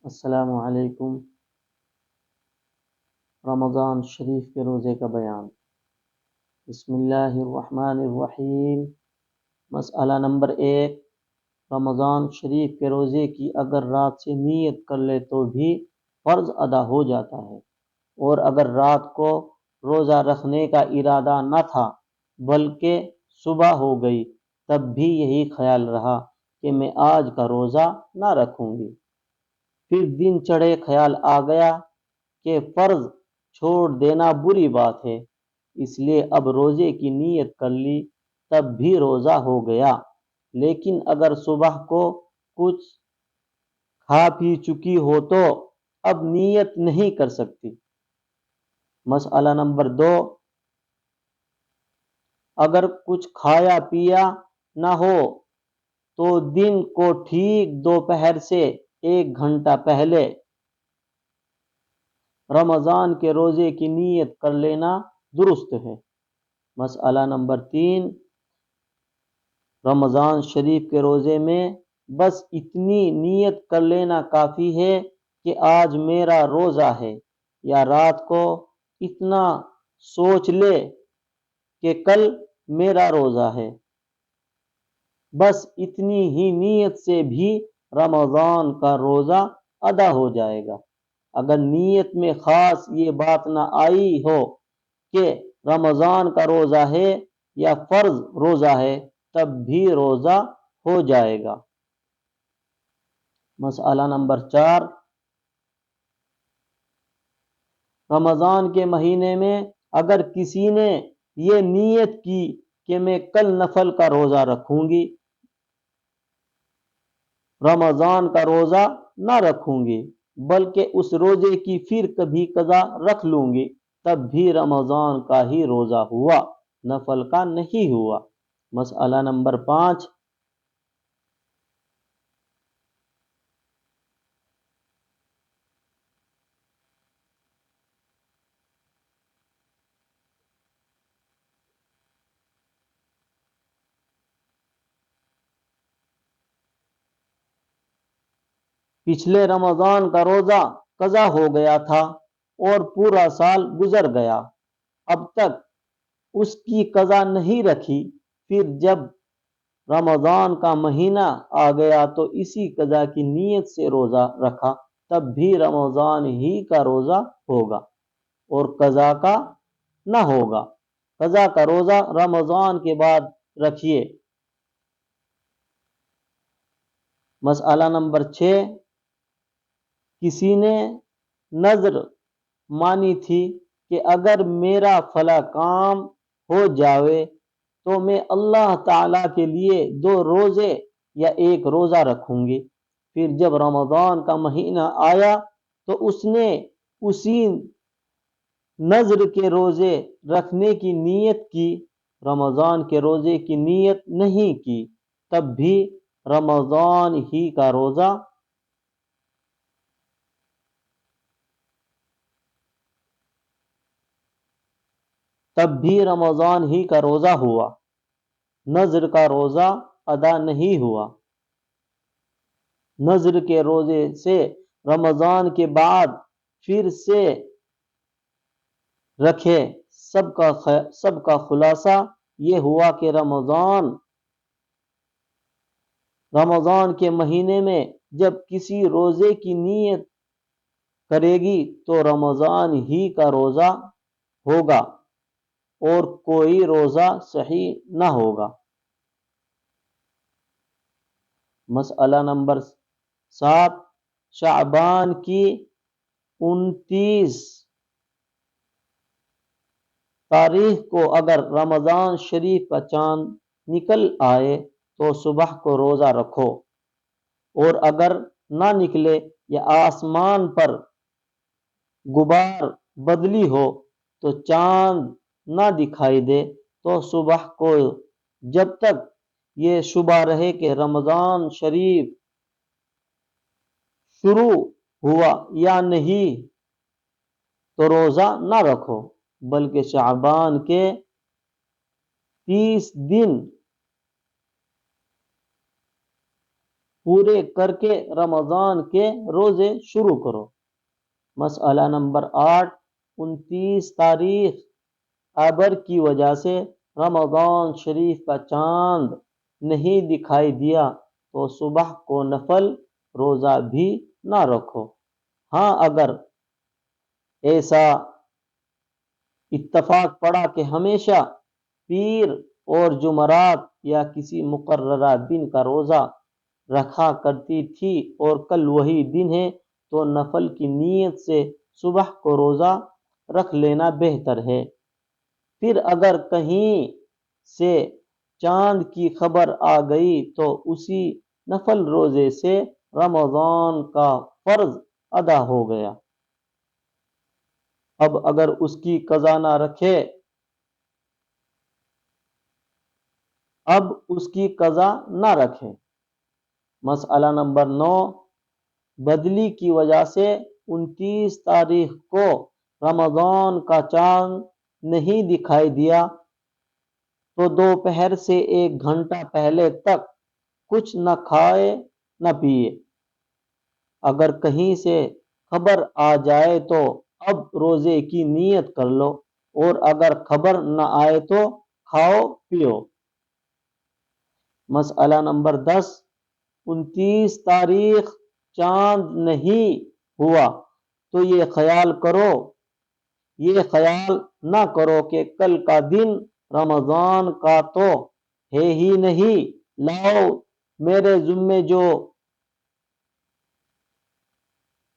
السلام علیکم۔ رمضان شریف کے روزے کا بیان۔ بسم اللہ الرحمن الرحیم۔ مسئلہ نمبر 1، رمضان شریف کے روزے کی اگر رات سے نیت کر لے تو بھی فرض ادا ہو جاتا ہے، اور اگر رات کو روزہ رکھنے کا ارادہ نہ تھا بلکہ صبح ہو گئی تب بھی یہی خیال رہا کہ میں آج کا روزہ نہ رکھوں گی، پھر دن چڑھے خیال آ گیا کہ فرض چھوڑ دینا بری بات ہے، اس لیے اب روزے کی نیت کر لی تب بھی روزہ ہو گیا، لیکن اگر صبح کو کچھ کھا پی چکی ہو تو اب نیت نہیں کر سکتی۔ مسئلہ نمبر 2، اگر کچھ کھایا پیا نہ ہو تو دن کو ٹھیک دوپہر سے 1 گھنٹہ پہلے رمضان کے روزے کی نیت کر لینا درست ہے۔ مسئلہ نمبر 3، رمضان شریف کے روزے میں بس اتنی نیت کر لینا کافی ہے کہ آج میرا روزہ ہے، یا رات کو اتنا سوچ لے کہ کل میرا روزہ ہے۔ بس اتنی ہی نیت سے بھی رمضان کا روزہ ادا ہو جائے گا۔ اگر نیت میں خاص یہ بات نہ آئی ہو کہ رمضان کا روزہ ہے یا فرض روزہ ہے تب بھی روزہ ہو جائے گا۔ مسئلہ نمبر 4، رمضان کے مہینے میں اگر کسی نے یہ نیت کی کہ میں کل نفل کا روزہ رکھوں گی، رمضان کا روزہ نہ رکھوں گی بلکہ اس روزے کی پھر کبھی قضا رکھ لوں گی، تب بھی رمضان کا ہی روزہ ہوا، نفل کا نہیں ہوا۔ مسئلہ نمبر 5، پچھلے رمضان کا روزہ قضا ہو گیا تھا اور پورا سال گزر گیا، اب تک اس کی قضا نہیں رکھی، پھر جب رمضان کا مہینہ آ گیا تو اسی قضا کی نیت سے روزہ رکھا، تب بھی رمضان ہی کا روزہ ہوگا اور قضا کا نہ ہوگا۔ قضا کا روزہ رمضان کے بعد رکھیے۔ مسئلہ نمبر 6، کسی نے نذر مانی تھی کہ اگر میرا فلاں کام ہو جائے تو میں اللہ تعالیٰ کے لیے 2 روزے یا 1 روزہ رکھوں گی، پھر جب رمضان کا مہینہ آیا تو اس نے اسی نذر کے روزے رکھنے کی نیت کی، رمضان کے روزے کی نیت نہیں کی، تب بھی رمضان ہی کا روزہ ہوا، نذر کا روزہ ادا نہیں ہوا۔ نذر کے روزے سے رمضان کے بعد پھر سے رکھے، سب کا خلاصہ یہ ہوا کہ رمضان کے مہینے میں جب کسی روزے کی نیت کرے گی تو رمضان ہی کا روزہ ہوگا اور کوئی روزہ صحیح نہ ہوگا۔ مسئلہ نمبر 7، شعبان کی 29 تاریخ کو اگر رمضان شریف کا چاند نکل آئے تو صبح کو روزہ رکھو، اور اگر نہ نکلے یا آسمان پر غبار بدلی ہو تو چاند نہ دکھائی دے تو صبح کو جب تک یہ شبہ رہے کہ رمضان شریف شروع ہوا یا نہیں تو روزہ نہ رکھو، بلکہ شعبان کے 30 دن پورے کر کے رمضان کے روزے شروع کرو۔ مسئلہ نمبر 8، 29 تاریخ ابر کی وجہ سے رمضان شریف کا چاند نہیں دکھائی دیا تو صبح کو نفل روزہ بھی نہ رکھو۔ ہاں، اگر ایسا اتفاق پڑا کہ ہمیشہ پیر اور جمعرات یا کسی مقررہ دن کا روزہ رکھا کرتی تھی اور کل وہی دن ہے تو نفل کی نیت سے صبح کو روزہ رکھ لینا بہتر ہے۔ پھر اگر کہیں سے چاند کی خبر آ گئی تو اسی نفل روزے سے رمضان کا فرض ادا ہو گیا۔ اب اگر اس کی قضا نہ رکھے، مسئلہ نمبر 9، بدلی کی وجہ سے 29 تاریخ کو رمضان کا چاند نہیں دکھائی دیا تو دوپہر سے 1 گھنٹہ پہلے تک کچھ نہ کھائے نہ پیے۔ اگر کہیں سے خبر آ جائے تو اب روزے کی نیت کر لو، اور اگر خبر نہ آئے تو کھاؤ پیو۔ مسئلہ نمبر 10، 29 تاریخ چاند نہیں ہوا تو یہ خیال نہ کرو کہ کل کا دن رمضان کا تو ہے ہی نہیں، لاؤ میرے ذمے جو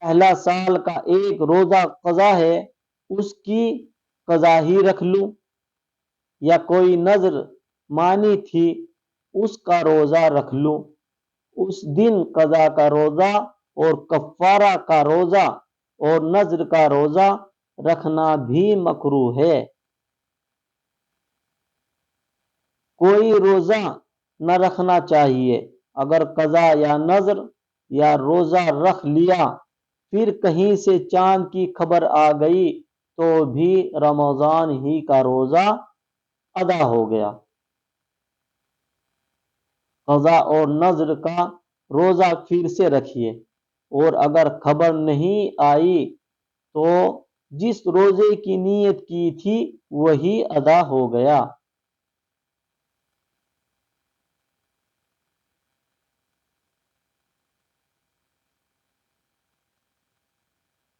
پہلا سال کا ایک روزہ قضا ہے اس کی قضا ہی رکھ لوں، یا کوئی نذر مانی تھی اس کا روزہ رکھ لوں۔ اس دن قضا کا روزہ اور کفارہ کا روزہ اور نذر کا روزہ رکھنا بھی مکروہ ہے۔ کوئی روزہ نہ رکھنا چاہیے۔ اگر قضا یا نذر یا روزہ رکھ لیا پھر کہیں سے چاند کی خبر آ گئی تو بھی رمضان ہی کا روزہ ادا ہو گیا۔ قضا اور نذر کا روزہ پھر سے رکھیے، اور اگر خبر نہیں آئی تو جس روزے کی نیت کی تھی وہی ادا ہو گیا۔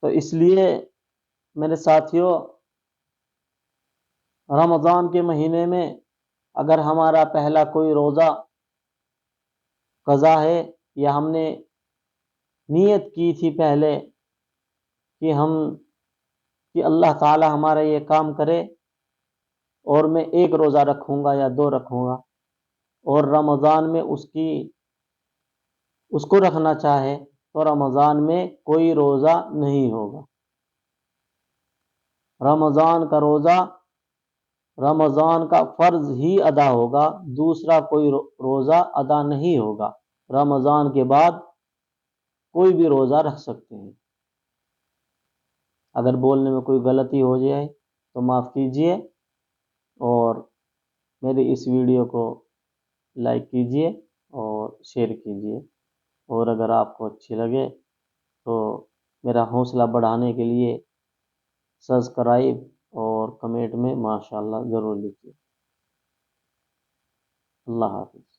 تو اس لیے میرے ساتھیوں، رمضان کے مہینے میں اگر ہمارا پہلا کوئی روزہ قضا ہے یا ہم نے نیت کی تھی پہلے کہ اللہ تعالی ہمارا یہ کام کرے اور میں 1 روزہ رکھوں گا یا 2 رکھوں گا، اور رمضان میں اس کو رکھنا چاہے تو رمضان میں کوئی روزہ نہیں ہوگا۔ رمضان کا روزہ رمضان کا فرض ہی ادا ہوگا، دوسرا کوئی روزہ ادا نہیں ہوگا۔ رمضان کے بعد کوئی بھی روزہ رکھ سکتے ہیں۔ اگر بولنے میں کوئی غلطی ہو جائے تو معاف کیجیے، اور میری اس ویڈیو کو لائک کیجیے اور شیئر کیجیے، اور اگر آپ کو اچھی لگے تو میرا حوصلہ بڑھانے کے لیے سبسکرائب اور کمنٹ میں ماشاءاللہ ضرور لکھیے۔ اللہ حافظ۔